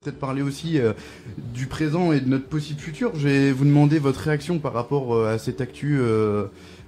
Peut-être parler aussi du présent et de notre possible futur. Je vais vous demander votre réaction par rapport à cette actu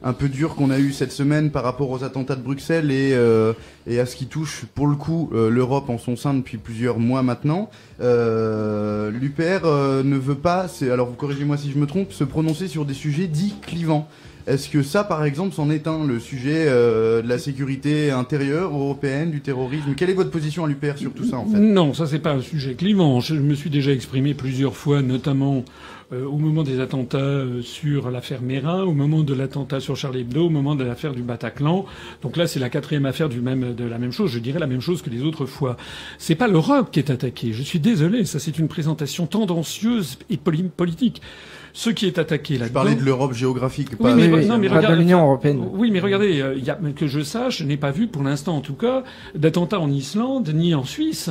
un peu dure qu'on a eue cette semaine par rapport aux attentats de Bruxelles et à ce qui touche pour le coup l'Europe en son sein depuis plusieurs mois maintenant. L'UPR ne veut pas, alors vous corrigez-moi si je me trompe, se prononcer sur des sujets dits clivants. Est-ce que ça, par exemple, c'en est un, le sujet de la sécurité intérieure européenne, du terrorisme? Quelle est votre position à l'UPR sur tout ça, en fait? Non, ça c'est pas un sujet clivant. Je me suis déjà exprimé plusieurs fois, notamment au moment des attentats sur l'affaire Meyrin, au moment de l'attentat sur Charlie Hebdo, au moment de l'affaire du Bataclan. Donc là, c'est la quatrième affaire de la même chose. Je dirais la même chose que les autres fois. C'est pas l'Europe qui est attaquée. Je suis désolé. Ça, c'est une présentation tendancieuse et politique. Ce qui est attaqué là-dedans. Je parlais de l'Europe géographique, pas, oui, mais pas de l'Union européenne. Oui, mais regardez, que je sache, je n'ai pas vu, pour l'instant en tout cas, d'attentats en Islande ni en Suisse.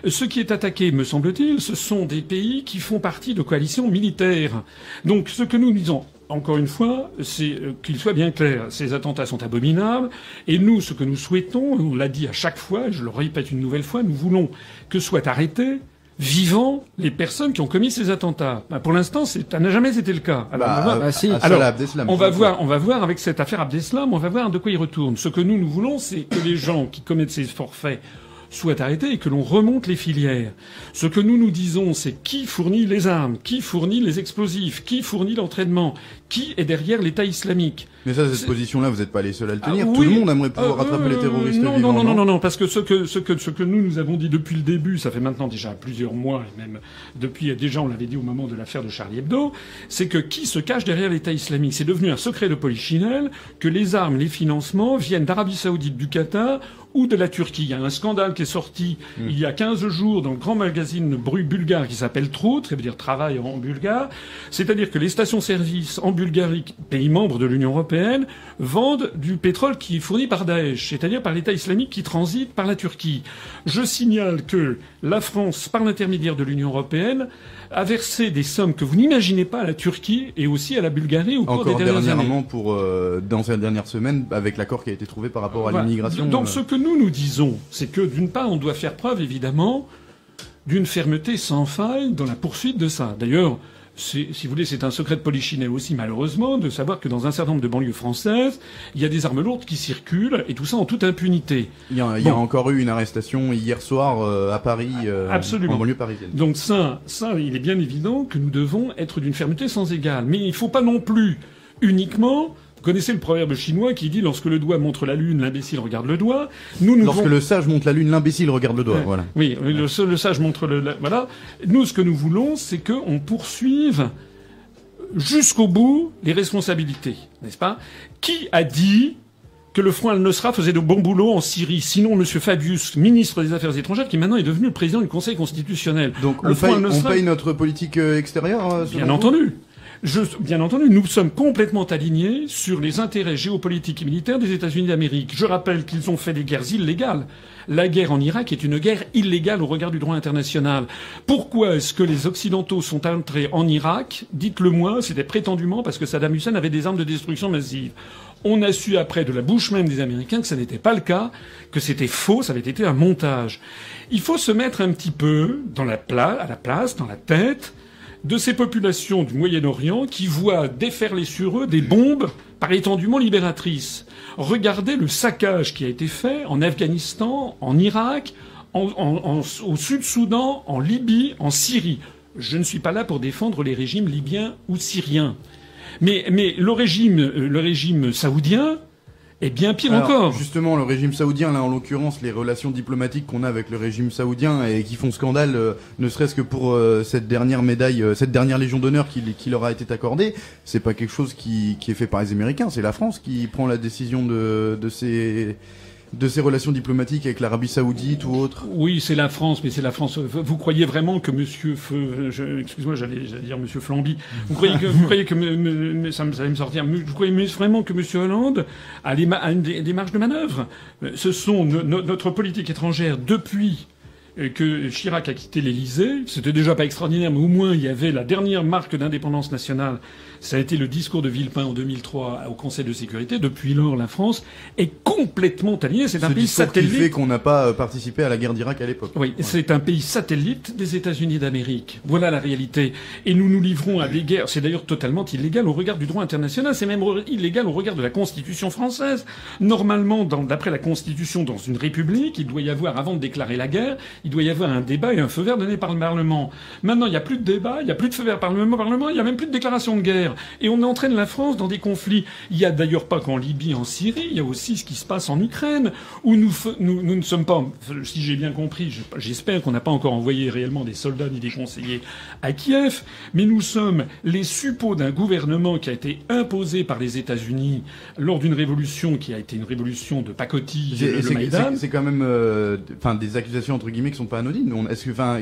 Ce qui est attaqué, me semble-t-il, ce sont des pays qui font partie de coalitions militaires. Donc, ce que nous disons, encore une fois, c'est qu'il soit bien clair, ces attentats sont abominables, et nous, ce que nous souhaitons, on l'a dit à chaque fois, et je le répète une nouvelle fois, nous voulons que soient arrêtés vivants les personnes qui ont commis ces attentats. Pour l'instant, ça n'a jamais été le cas. On va voir avec cette affaire Abdeslam, on va voir de quoi il retourne. Ce que nous voulons, c'est que les gens qui commettent ces forfaits soient arrêtés et que l'on remonte les filières. Ce que nous disons, c'est qui fournit les armes, qui fournit les explosifs, qui fournit l'entraînement, qui est derrière l'État islamique. Mais ça, cette position-là, vous n'êtes pas les seuls à le tenir. Tout le monde aimerait pouvoir rattraper les terroristes vivants. Non, parce que ce que nous avons dit depuis le début, ça fait maintenant déjà plusieurs mois, et même depuis, déjà on l'avait dit au moment de l'affaire de Charlie Hebdo, c'est que qui se cache derrière l'État islamique? C'est devenu un secret de polichinelle que les armes, les financements viennent d'Arabie Saoudite, du Qatar ou de la Turquie. Il y a un scandale qui est sorti il y a 15 jours dans le grand magazine bulgare qui s'appelle Trout, ça veut dire travail en bulgare. C'est-à-dire que les stations-service en Bulgarie, pays membre de l'Union européenne, vendent du pétrole qui est fourni par Daesh, c'est-à-dire par l'État islamique qui transite par la Turquie. Je signale que la France, par l'intermédiaire de l'Union européenne, a versé des sommes que vous n'imaginez pas à la Turquie et aussi à la Bulgarie au cours des dernières années. Dans cette dernière semaine, avec l'accord qui a été trouvé par rapport à l'immigration. Donc ce que nous disons, c'est que d'une part, on doit faire preuve, évidemment, d'une fermeté sans faille dans la poursuite de ça. D'ailleurs, si vous voulez, c'est un secret de polichinelle aussi, malheureusement, de savoir que dans un certain nombre de banlieues françaises, il y a des armes lourdes qui circulent, et tout ça en toute impunité. Il y a encore eu une arrestation hier soir à Paris, absolument, en banlieue parisienne. Donc ça, il est bien évident que nous devons être d'une fermeté sans égale. Mais il ne faut pas non plus uniquement... Vous connaissez le proverbe chinois qui dit « Lorsque le doigt montre la lune, l'imbécile regarde le doigt ». Lorsque le sage montre la lune, l'imbécile regarde le doigt. Voilà. Oui, le sage montre voilà. Nous, ce que nous voulons, c'est qu'on poursuive jusqu'au bout les responsabilités, n'est-ce pas? Qui a dit que le Front al-Nosra faisait de bon boulot en Syrie? Sinon, M. Fabius, ministre des Affaires étrangères, qui maintenant est devenu le président du Conseil constitutionnel. Donc on paye notre politique extérieure Bien entendu. Bien entendu, nous sommes complètement alignés sur les intérêts géopolitiques et militaires des États-Unis d'Amérique. Je rappelle qu'ils ont fait des guerres illégales. La guerre en Irak est une guerre illégale au regard du droit international. Pourquoi est-ce que les Occidentaux sont entrés en Irak? Dites-le moi, c'était prétendument parce que Saddam Hussein avait des armes de destruction massive. On a su après de la bouche même des Américains que ça n'était pas le cas, que c'était faux, ça avait été un montage. Il faut se mettre un petit peu à la place, dans la tête de ces populations du Moyen-Orient qui voient déferler sur eux des bombes prétendument libératrices. Regardez le saccage qui a été fait en Afghanistan, en Irak, au Sud-Soudan, en Libye, en Syrie. Je ne suis pas là pour défendre les régimes libyens ou syriens. Mais le régime saoudien est bien pire encore. Justement, le régime saoudien, là en l'occurrence, les relations diplomatiques qu'on a avec le régime saoudien et qui font scandale, ne serait-ce que pour cette dernière médaille, cette dernière Légion d'honneur qui leur a été accordée, c'est pas quelque chose qui est fait par les Américains, c'est la France qui prend la décision de ces relations diplomatiques avec l'Arabie Saoudite ou autre. Oui, c'est la France, mais c'est la France. Vous croyez vraiment que excuse-moi, j'allais dire Monsieur Flamby. Vous croyez que ça allait me sortir. Vous croyez vraiment que Monsieur Hollande a des marges de manœuvre? Ce sont notre politique étrangère depuis que Chirac a quitté l'Élysée. C'était déjà pas extraordinaire, mais au moins il y avait la dernière marque d'indépendance nationale. Ça a été le discours de Villepin en 2003 au Conseil de sécurité. Depuis lors, la France est complètement alignée. C'est un pays satellite. Qui fait qu'on n'a pas participé à la guerre d'Irak à l'époque. Oui, c'est un pays satellite des États-Unis d'Amérique. Voilà la réalité. Et nous nous livrons à des guerres. C'est d'ailleurs totalement illégal au regard du droit international. C'est même illégal au regard de la Constitution française. Normalement, d'après la Constitution, dans une république, il doit y avoir, avant de déclarer la guerre, il doit y avoir un débat et un feu vert donné par le Parlement. Maintenant, il n'y a plus de débat, il n'y a plus de feu vert par le Parlement, il n'y a même plus de déclaration de guerre. Et on entraîne la France dans des conflits. Il y a d'ailleurs pas qu'en Libye, en Syrie, il y a aussi ce qui se passe en Ukraine, où nous ne sommes pas, si j'ai bien compris, j'espère qu'on n'a pas encore envoyé réellement des soldats ni des conseillers à Kiev, mais nous sommes les suppôts d'un gouvernement qui a été imposé par les États-Unis lors d'une révolution qui a été une révolution de pacotille, le Maïdan. C'est quand même, des accusations entre guillemets qui sont pas anodines.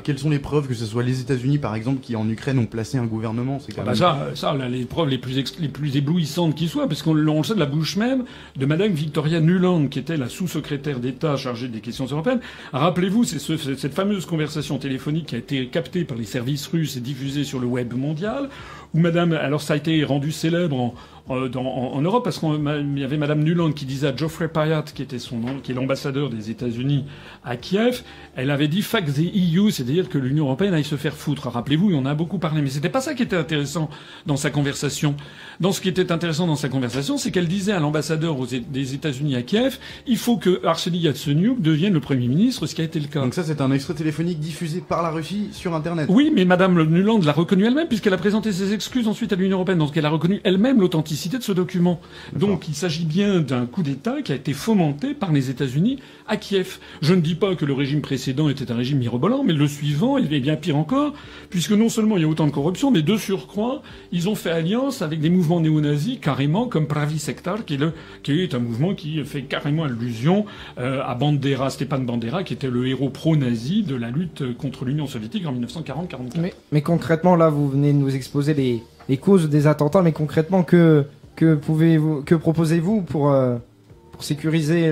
Quelles sont les preuves que ce soit les États-Unis, par exemple, qui en Ukraine ont placé un gouvernement? C'est quand même... là, les preuves les plus éblouissantes qui soient, parce qu'on le sait de la bouche même de Madame Victoria Nuland, qui était la sous-secrétaire d'État chargée des questions européennes. Rappelez-vous, c'est cette fameuse conversation téléphonique qui a été captée par les services russes et diffusée sur le web mondial, où Madame, alors ça a été rendu célèbre en Europe, parce qu'il y avait Madame Nuland qui disait à Geoffrey Pyatt, qui était son nom, qui est l'ambassadeur des États-Unis à Kiev, elle avait dit fuck the EU, c'est-à-dire que l'Union européenne aille se faire foutre. Rappelez-vous, on en a beaucoup parlé, mais c'était pas ça qui était intéressant dans sa conversation. Ce qui était intéressant dans sa conversation, c'est qu'elle disait à l'ambassadeur des États-Unis à Kiev, il faut que Arseniy Yatsenyuk devienne le Premier ministre, ce qui a été le cas. Donc ça, c'est un extrait téléphonique diffusé par la Russie sur Internet. Oui, mais Madame Nuland l'a reconnu elle-même, puisqu'elle a présenté ses excuses ensuite à l'Union européenne, donc elle a reconnu elle-même l'authenticité de ce document. Donc il s'agit bien d'un coup d'État qui a été fomenté par les États-Unis à Kiev. Je ne dis pas que le régime précédent était un régime mirobolant, mais le suivant, il est bien pire encore, puisque non seulement il y a autant de corruption, mais de surcroît, ils ont fait alliance avec des mouvements néo-nazis, carrément, comme Pravi Sektor, qui est un mouvement qui fait carrément allusion à Bandera, Stepan Bandera, qui était le héros pro-nazi de la lutte contre l'Union soviétique en 1940-44. Mais concrètement, là, vous venez de nous exposer les causes des attentats, mais concrètement, que proposez-vous pour sécuriser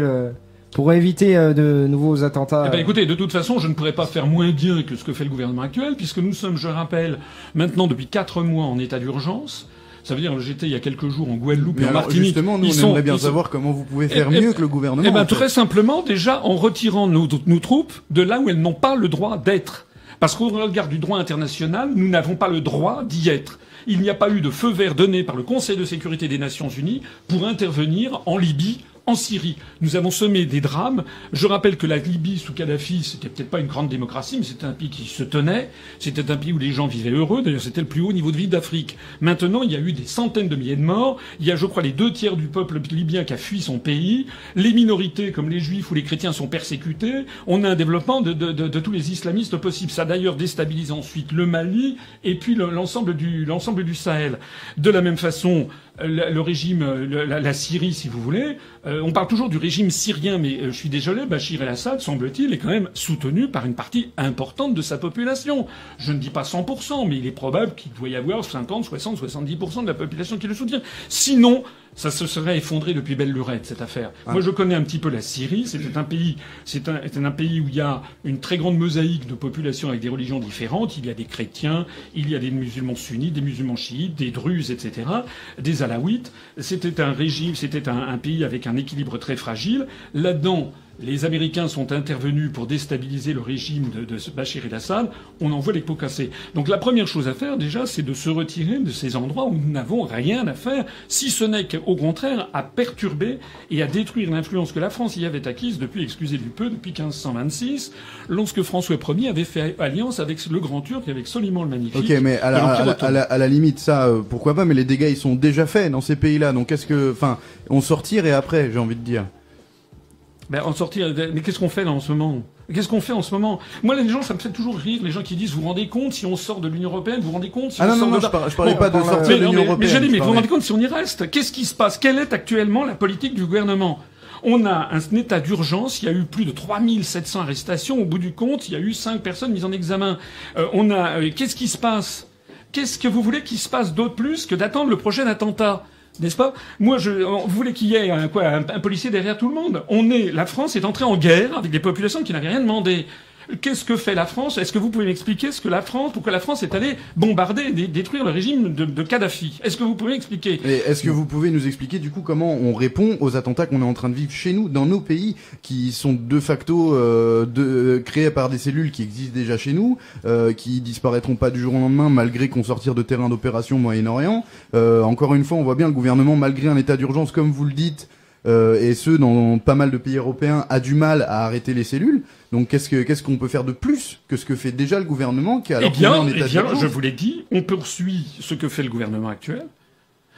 pour éviter de nouveaux attentats? Écoutez, de toute façon, je ne pourrais pas faire moins bien que ce que fait le gouvernement actuel, puisque nous sommes, je rappelle, maintenant depuis 4 mois en état d'urgence. Ça veut dire, j'étais il y a quelques jours en Guadeloupe et en Martinique. Justement, nous, on aimerait bien savoir comment vous pouvez faire mieux que le gouvernement. Très simplement, déjà, en retirant nos troupes de là où elles n'ont pas le droit d'être. Parce qu'au regard du droit international, nous n'avons pas le droit d'y être. Il n'y a pas eu de feu vert donné par le Conseil de sécurité des Nations Unies pour intervenir en Libye, en Syrie. Nous avons semé des drames. Je rappelle que la Libye sous Kadhafi, c'était peut-être pas une grande démocratie, mais c'était un pays qui se tenait. C'était un pays où les gens vivaient heureux. D'ailleurs, c'était le plus haut niveau de vie d'Afrique. Maintenant, il y a eu des centaines de milliers de morts. Il y a, je crois, les 2/3 du peuple libyen qui a fui son pays. Les minorités, comme les juifs ou les chrétiens, sont persécutés. On a un développement de tous les islamistes possibles. Ça a d'ailleurs déstabilisé ensuite le Mali et puis l'ensemble du Sahel. De la même façon, le régime, la Syrie, si vous voulez. On parle toujours du régime syrien, mais je suis désolé, Bachir el-Assad, semble-t-il, est quand même soutenu par une partie importante de sa population. Je ne dis pas 100%, mais il est probable qu'il doit y avoir 50, 60, 70% de la population qui le soutient. Sinon, ça se serait effondré depuis belle lurette, cette affaire. Moi, je connais un petit peu la Syrie. C'est un pays où il y a une très grande mosaïque de populations avec des religions différentes. Il y a des chrétiens, il y a des musulmans sunnites, des musulmans chiites, des druzes, etc., des alaouites. C'était un pays avec un équilibre très fragile. Là-dedans, les Américains sont intervenus pour déstabiliser le régime de Bachir el-Assad. On en voit les pots cassés. Donc la première chose à faire, déjà, c'est de se retirer de ces endroits où nous n'avons rien à faire, si ce n'est qu'au contraire à perturber et à détruire l'influence que la France y avait acquise depuis 1526, lorsque François Ier avait fait alliance avec le Grand Turc et avec Soliman le Magnifique. Ok, mais à la limite, ça, pourquoi pas, mais les dégâts, ils sont déjà faits dans ces pays-là. Donc on sortir et après, j'ai envie de dire. En sortir, mais qu'est-ce qu'on fait là en ce moment? Qu'est-ce qu'on fait en ce moment? Moi, les gens, ça me fait toujours rire, les gens qui disent, vous vous rendez compte si on sort de l'Union Européenne, vous vous rendez compte si on sort je parlais pas de sortir de l'Union Européenne. Mais j'ai dit, vous vous rendez compte si on y reste? Qu'est-ce qui se passe? Quelle est actuellement la politique du gouvernement? On a un état d'urgence, il y a eu plus de 3700 arrestations, au bout du compte, il y a eu 5 personnes mises en examen. Qu'est-ce qui se passe? Qu'est-ce que vous voulez qu'il se passe d'autre plus que d'attendre le prochain attentat? N'est-ce pas? Moi, vous voulez qu'il y ait un policier derrière tout le monde? La France est entrée en guerre avec des populations qui n'avaient rien demandé. Qu'est-ce que fait la France? Est-ce que vous pouvez m'expliquer pourquoi la France est allée bombarder, détruire le régime de Kadhafi? Est-ce que vous pouvez m'expliquer? Et est-ce que vous pouvez nous expliquer du coup comment on répond aux attentats qu'on est en train de vivre chez nous, dans nos pays, qui sont de facto créés par des cellules qui existent déjà chez nous, qui disparaîtront pas du jour au lendemain malgré qu'on sortire de terrain d'opération Moyen-Orient. Encore une fois, on voit bien le gouvernement, malgré un état d'urgence, comme vous le dites, et ce dans pas mal de pays européens, a du mal à arrêter les cellules. Donc qu'est-ce qu'on peut faire de plus que ce que fait déjà le gouvernement qui alors qu'on est en état d'urgence? Je vous l'ai dit, on poursuit ce que fait le gouvernement actuel.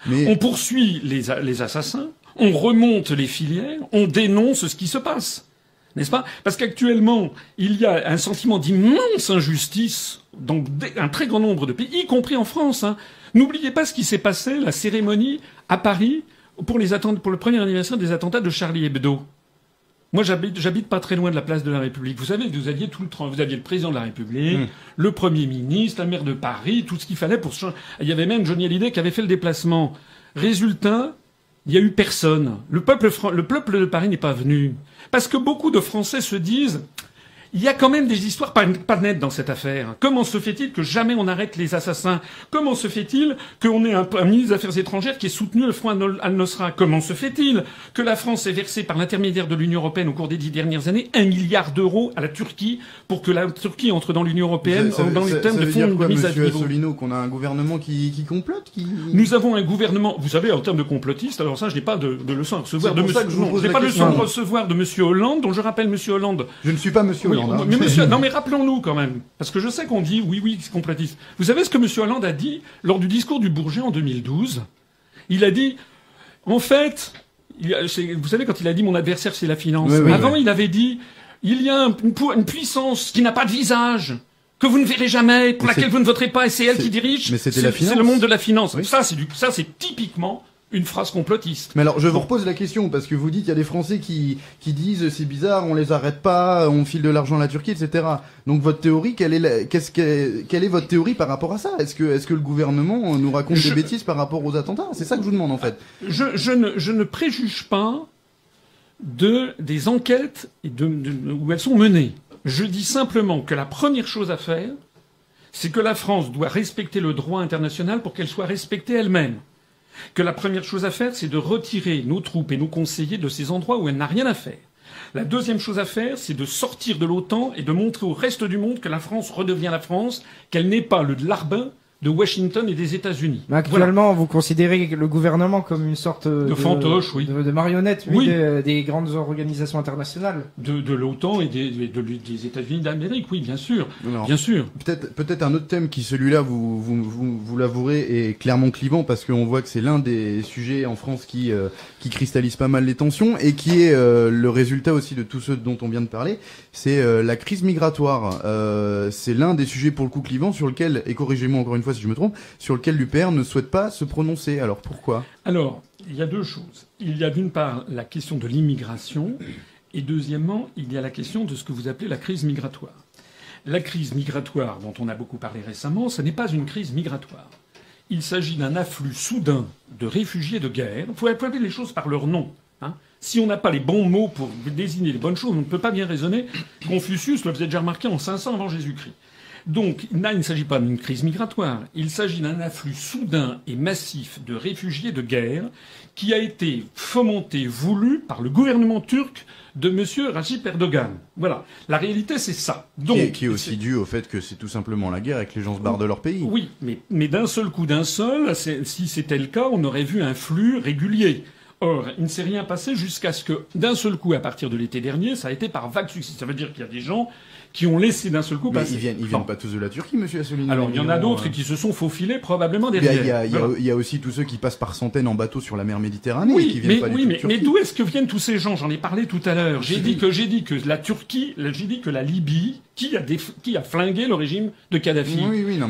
Mais on poursuit les assassins, on remonte les filières, on dénonce ce qui se passe. N'est-ce pas? Parce qu'actuellement, il y a un sentiment d'immense injustice dans un très grand nombre de pays, y compris en France. Hein. N'oubliez pas ce qui s'est passé, la cérémonie à Paris pour le premier anniversaire des attentats de Charlie Hebdo. Moi, j'habite pas très loin de la place de la République. Vous savez, vous aviez le président de la République, le Premier ministre, la maire de Paris, tout ce qu'il fallait pour changer. Il y avait même Johnny Hallyday qui avait fait le déplacement. Résultat, il y a eu personne. Le peuple de Paris n'est pas venu. Parce que beaucoup de Français se disent, il y a quand même des histoires pas nettes dans cette affaire. Comment se fait-il que jamais on arrête les assassins? Comment se fait-il qu'on ait un ministre des Affaires étrangères qui ait soutenu le Front al-Nosra? Comment se fait-il que la France ait versé par l'intermédiaire de l'Union européenne au cours des 10 dernières années 1 milliard d'euros à la Turquie pour que la Turquie entre dans l'Union européenne dans les termes de fonds de mise à niveau? Asselineau, qu'on a un gouvernement qui complote, Nous avons un gouvernement, vous savez, en termes de complotistes, alors ça, je n'ai pas de leçon à recevoir de monsieur, je n'ai pas de leçon à recevoir de monsieur Hollande, dont je rappelle monsieur Hollande. Je ne suis pas monsieur Hollande. Mais monsieur, non mais rappelons-nous quand même, parce que je sais qu'on dit oui, c'est complotiste. Vous savez ce que monsieur Hollande a dit lors du discours du Bourget en 2012? Il a dit, en fait, vous savez quand il a dit mon adversaire c'est la finance. Avant il avait dit, il y a une puissance qui n'a pas de visage, que vous ne verrez jamais, pour laquelle vous ne voterez pas, et c'est elle qui dirige. Mais c'était la finance. C'est le monde de la finance. Oui. Ça c'est typiquement une phrase complotiste. Mais alors, je vous repose la question, parce que vous dites, il y a des Français qui disent, c'est bizarre, on les arrête pas, on file de l'argent à la Turquie, etc. Donc, votre théorie, quelle est votre théorie par rapport à ça? Est-ce que le gouvernement nous raconte des bêtises par rapport aux attentats? C'est ça que je vous demande, en fait. Je ne préjuge pas des enquêtes où elles sont menées. Je dis simplement que la première chose à faire, c'est que la France doit respecter le droit international pour qu'elle soit respectée elle-même. Que la première chose à faire, c'est de retirer nos troupes et nos conseillers de ces endroits où elle n'a rien à faire. La deuxième chose à faire, c'est de sortir de l'OTAN et de montrer au reste du monde que la France redevient la France, qu'elle n'est pas le larbin de Washington et des États-Unis. Mais actuellement, vous considérez le gouvernement comme une sorte de fantoche, oui, de marionnette, des grandes organisations internationales, de l'OTAN et des États-Unis d'Amérique, oui, bien sûr, alors, bien sûr. Peut-être un autre thème qui, celui-là, vous l'avouerez, est clairement clivant parce qu'on voit que c'est l'un des sujets en France qui cristallise pas mal les tensions et qui est le résultat aussi de tout ce dont on vient de parler. C'est la crise migratoire. C'est l'un des sujets pour le coup clivant sur lequel, et corrigez-moi encore une fois si je me trompe, sur lequel l'UPR ne souhaite pas se prononcer. Alors pourquoi? Alors, il y a deux choses. Il y a d'une part la question de l'immigration et deuxièmement, il y a la question de ce que vous appelez la crise migratoire. La crise migratoire dont on a beaucoup parlé récemment, ce n'est pas une crise migratoire. Il s'agit d'un afflux soudain de réfugiés de guerre. Il faut appeler les choses par leur nom. Hein. Si on n'a pas les bons mots pour désigner les bonnes choses, on ne peut pas bien raisonner. Confucius le faisait déjà remarquer en 500 avant Jésus-Christ. Donc, là, il ne s'agit pas d'une crise migratoire. Il s'agit d'un afflux soudain et massif de réfugiés de guerre qui a été fomenté, voulu par le gouvernement turc de M. Recep Erdogan. Voilà. La réalité, c'est ça. Donc, qui est aussi dû au fait que c'est tout simplement la guerre et que les gens se barrent de leur pays. Oui, mais d'un seul coup, si c'était le cas, on aurait vu un flux régulier. Or, il ne s'est rien passé jusqu'à ce que, d'un seul coup, à partir de l'été dernier, ça a été par vague succès. Ça veut dire qu'il y a des gens qui ont laissé d'un seul coup passer. Ils viennent pas tous de la Turquie, monsieur Asselineau. Alors, il y en a d'autres qui se sont faufilés probablement derrière. Il y a aussi tous ceux qui passent par centaines en bateau sur la mer Méditerranée et qui viennent pas du tout de Turquie. Mais d'où est-ce que viennent tous ces gens? J'en ai parlé tout à l'heure. J'ai dit que la Turquie, j'ai dit que la Libye, qui a flingué le régime de Kadhafi.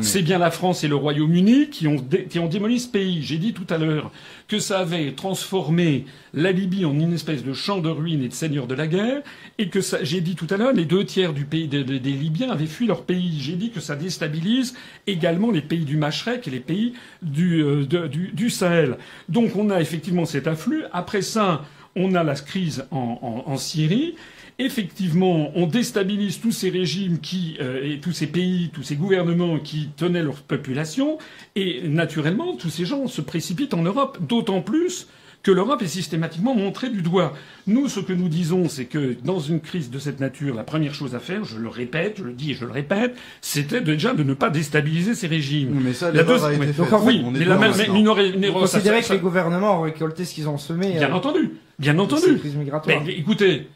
C'est bien la France et le Royaume-Uni qui ont démoli ce pays. J'ai dit tout à l'heure que ça avait transformé la Libye en une espèce de champ de ruines et de seigneur de la guerre, et que ça, j'ai dit tout à l'heure, les 2/3 du pays des Libyens avaient fui leur pays. J'ai dit que ça déstabilise également les pays du Machrek et les pays du Sahel. Donc on a effectivement cet afflux. Après ça, on a la crise en Syrie. effectivement, on déstabilise tous ces régimes et tous ces pays, tous ces gouvernements qui tenaient leur population, et naturellement, tous ces gens se précipitent en Europe, d'autant plus que l'Europe est systématiquement montrée du doigt. Nous, ce que nous disons, c'est que dans une crise de cette nature, la première chose à faire, je le répète, je le dis et je le répète, c'était déjà de ne pas déstabiliser ces régimes. Mais ça, l'erreur a été faite. Oui, mais la même, vous considérez que les gouvernements ont récolté ce qu'ils ont semé. Bien entendu. Crise migratoire. Mais écoutez,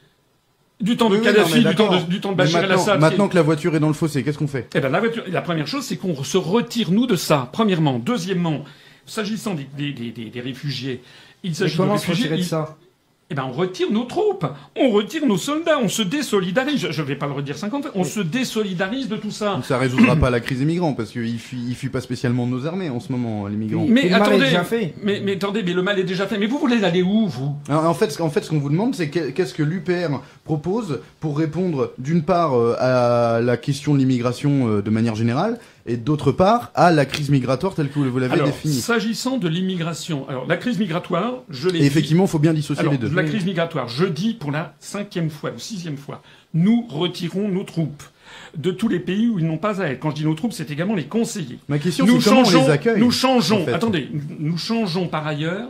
du temps de Kadhafi, du temps de Bachar el-Assad. Maintenant que la voiture est dans le fossé, qu'est-ce qu'on fait? Eh ben, la première chose, c'est qu'on se retire, nous, de ça. Premièrement. Deuxièmement, s'agissant des réfugiés, il s'agit de réfugiés. De ça. Eh ben, on retire nos troupes, on retire nos soldats, on se désolidarise. Je vais pas le redire 50 fois. On se désolidarise de tout ça. Donc ça résoudra pas la crise des migrants parce qu'ils fuient pas spécialement nos armées en ce moment, les migrants. Mais attendez, le mal est déjà fait. Mais attendez, mais le mal est déjà fait. Mais vous voulez aller où, vous? En fait, ce qu'on vous demande, c'est qu'est-ce que l'UPR propose pour répondre d'une part à la question de l'immigration de manière générale et d'autre part à la crise migratoire telle que vous l'avez définie. S'agissant de l'immigration, alors la crise migratoire, je l'ai dit. Et effectivement, il faut bien dissocier les deux. La crise migratoire, je dis pour la 5e fois ou 6e fois, nous retirons nos troupes de tous les pays où ils n'ont pas à être. Quand je dis nos troupes, c'est également les conseillers. Ma question, c'est comment on les accueille. Nous changeons. En fait. Attendez, nous changeons par ailleurs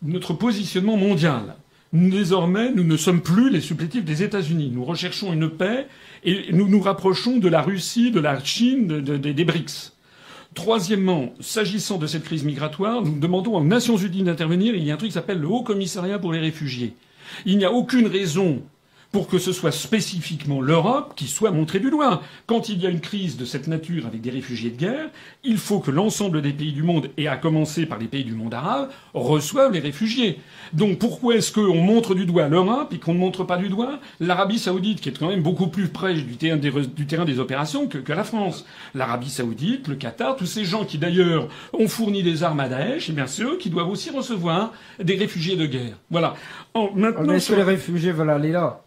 notre positionnement mondial. Désormais, nous ne sommes plus les supplétifs des États-Unis. Nous recherchons une paix et nous nous rapprochons de la Russie, de la Chine, des BRICS. Troisièmement, s'agissant de cette crise migratoire, nous demandons aux Nations Unies d'intervenir. Il y a un truc qui s'appelle le Haut Commissariat pour les réfugiés. Il n'y a aucune raison pour que ce soit spécifiquement l'Europe qui soit montrée du doigt. Quand il y a une crise de cette nature avec des réfugiés de guerre, il faut que l'ensemble des pays du monde, et à commencer par les pays du monde arabe, reçoivent les réfugiés. Donc pourquoi est-ce qu'on montre du doigt l'Europe et qu'on ne montre pas du doigt l'Arabie Saoudite, qui est quand même beaucoup plus près du terrain des opérations que la France? L'Arabie Saoudite, le Qatar, tous ces gens qui d'ailleurs ont fourni des armes à Daesh, et bien c'est eux qui doivent aussi recevoir des réfugiés de guerre. Voilà. Mais est-ce que les réfugiés veulent aller là?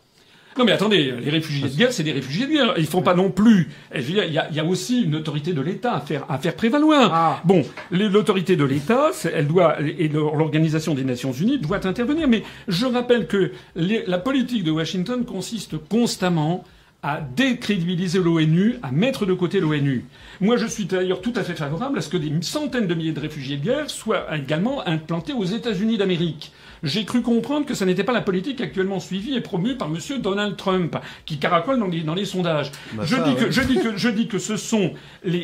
Non mais attendez, les réfugiés de guerre, c'est des réfugiés de guerre. Ils font pas non plus. Il y a aussi une autorité de l'État à faire prévaloir. Ah. Bon, l'autorité de l'État, elle doit et l'Organisation des Nations Unies doit intervenir. Mais je rappelle que la politique de Washington consiste constamment à décrédibiliser l'ONU, à mettre de côté l'ONU. Moi, je suis d'ailleurs tout à fait favorable à ce que des centaines de milliers de réfugiés de guerre soient également implantés aux États-Unis d'Amérique. J'ai cru comprendre que ça n'était pas la politique actuellement suivie et promue par monsieur Donald Trump, qui caracole dans les sondages. Je dis que ce sont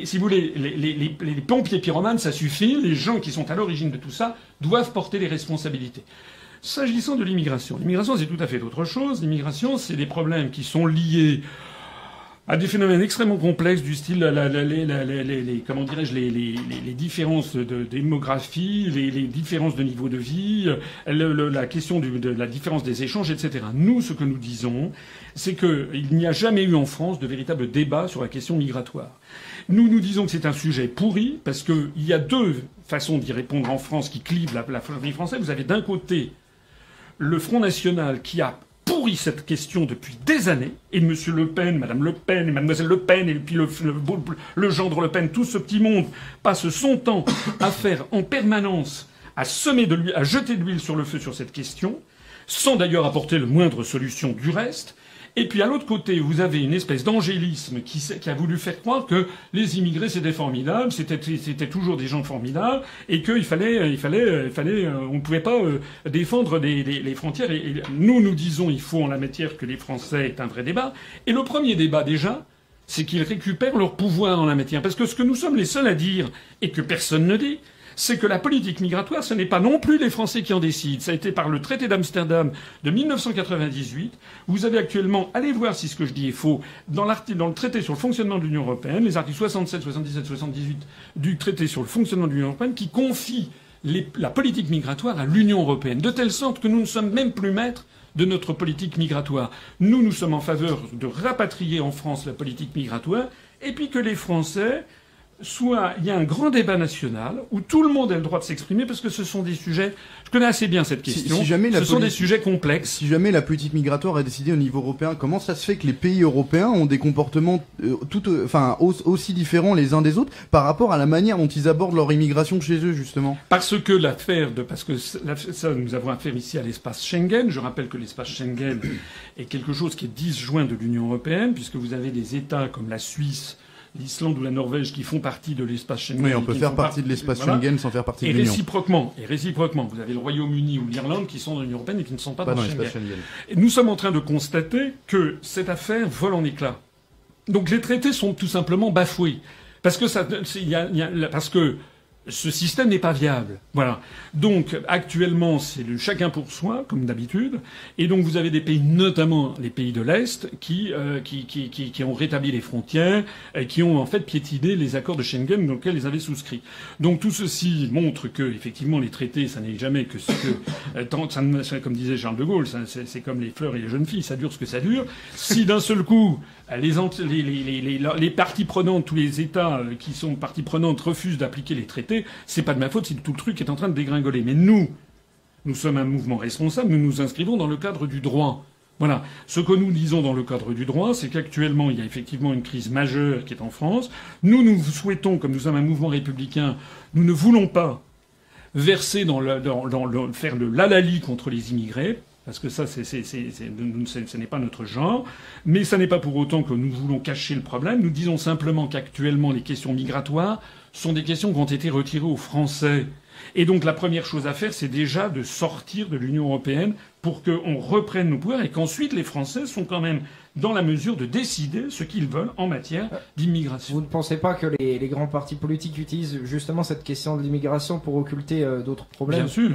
si vous voulez, les pompiers pyromanes, ça suffit. Les gens qui sont à l'origine de tout ça doivent porter les responsabilités. S'agissant de l'immigration, c'est tout à fait autre chose. L'immigration, c'est des problèmes qui sont liés à des phénomènes extrêmement complexes du style comment dirais-je les différences de démographie, les différences de niveau de vie, la question de la différence des échanges, etc. Nous, ce que nous disons, c'est qu'il n'y a jamais eu en France de véritable débat sur la question migratoire. Nous disons que c'est un sujet pourri parce qu'il y a deux façons d'y répondre en France qui clivent la famille française. Vous avez d'un côté le Front National qui a pourri cette question depuis des années, et M. Le Pen, Mme Le Pen, et Mlle Le Pen, et puis le gendre Le Pen, tout ce petit monde passe son temps à faire en permanence, à jeter de l'huile sur le feu sur cette question, sans d'ailleurs apporter le moindre solution du reste. Et puis à l'autre côté, vous avez une espèce d'angélisme qui a voulu faire croire que les immigrés c'était formidable, c'était toujours des gens formidables, et qu'il fallait, on ne pouvait pas défendre les frontières. Et nous disons, il faut en la matière que les Français aient un vrai débat. Et le premier débat déjà, c'est qu'ils récupèrent leur pouvoir en la matière, parce que ce que nous sommes les seuls à dire et que personne ne dit, c'est que la politique migratoire, ce n'est pas non plus les Français qui en décident. Ça a été par le traité d'Amsterdam de 1998. Vous avez actuellement, allez voir si ce que je dis est faux, dans le traité sur le fonctionnement de l'Union européenne, les articles 67, 77, 78 du traité sur le fonctionnement de l'Union européenne, qui confient la politique migratoire à l'Union européenne, de telle sorte que nous ne sommes même plus maîtres de notre politique migratoire. Nous sommes en faveur de rapatrier en France la politique migratoire, et puis que les Français soit il y a un grand débat national où tout le monde a le droit de s'exprimer parce que ce sont des sujets. Je connais assez bien cette question. Si jamais ce sont des sujets complexes. Si jamais la politique migratoire est décidée au niveau européen, comment ça se fait que les pays européens ont des comportements aussi différents les uns des autres par rapport à la manière dont ils abordent leur immigration chez eux justement? Parce que ça, nous avons affaire ici à l'espace Schengen. Je rappelle que l'espace Schengen est quelque chose qui est disjoint de l'Union européenne, puisque vous avez des États comme la Suisse, l'Islande ou la Norvège qui font partie de l'espace Schengen. Oui, on peut faire partie de l'espace Schengen sans faire partie de l'Union. Et réciproquement, vous avez le Royaume-Uni ou l'Irlande qui sont dans l'Union européenne et qui ne sont pas dans l'espace Schengen. Et nous sommes en train de constater que cette affaire vole en éclats. Donc les traités sont tout simplement bafoués. Parce que ce système n'est pas viable. Voilà. Donc, actuellement, c'est le chacun pour soi, comme d'habitude. Et donc, vous avez des pays, notamment les pays de l'Est, qui ont rétabli les frontières, et qui ont, en fait, piétiné les accords de Schengen dans lesquels ils avaient souscrit. Donc, tout ceci montre que, effectivement, les traités, ça n'est jamais que ce que, comme disait Charles de Gaulle, c'est comme les fleurs et les jeunes filles, ça dure ce que ça dure. Si d'un seul coup, les parties prenantes, tous les États qui sont parties prenantes refusent d'appliquer les traités, c'est pas de ma faute si tout le truc est en train de dégringoler. Mais nous sommes un mouvement responsable, nous nous inscrivons dans le cadre du droit. Voilà. Ce que nous disons dans le cadre du droit, c'est qu'actuellement, il y a effectivement une crise majeure qui est en France. Nous souhaitons, comme nous sommes un mouvement républicain, nous ne voulons pas verser faire de l'halali contre les immigrés. Parce que ça, ce n'est pas notre genre. Mais ça n'est pas pour autant que nous voulons cacher le problème. Nous disons simplement qu'actuellement, les questions migratoires sont des questions qui ont été retirées aux Français. Et donc, la première chose à faire, c'est déjà de sortir de l'Union européenne pour qu'on reprenne nos pouvoirs et qu'ensuite, les Français sont quand même dans la mesure de décider ce qu'ils veulent en matière d'immigration. Vous ne pensez pas que les grands partis politiques utilisent justement cette question de l'immigration pour occulter d'autres problèmes? Bien sûr.